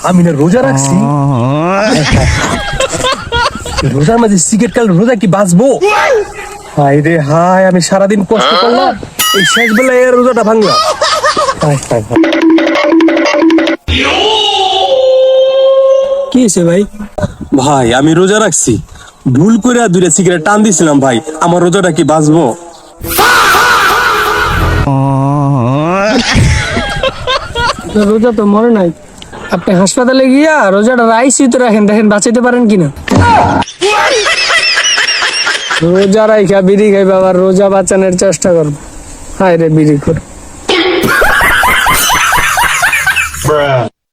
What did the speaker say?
আমি না রোজা রাখছি, রোজার মাঝে সিগারেট খাইলে রোজা কি বাঁচবো? হায় রে হায়, আমি সারাদিন কষ্ট করলাম, এই শেষ বেলায় এই রোজাটা ভাঙলাম। কি হয়েছে ভাই? ভাই আমি রোজা রাখছি, ভুল করে দুইটা সিগারেট টান দিছিলাম ভাই, আমার রোজাটা কি বাঁচবো? রোজা তো মরে নাই, আপনি হাসপাতালে গিয়া রোজাটা রাইসি তো রাখেন, দেখেন বাঁচাইতে পারেন কিনা। রোজা রাইখা বিড়ি খাইবা, আবার রোজা বাঁচানোর চেষ্টা করবো। হায় রে বিড়ি করে।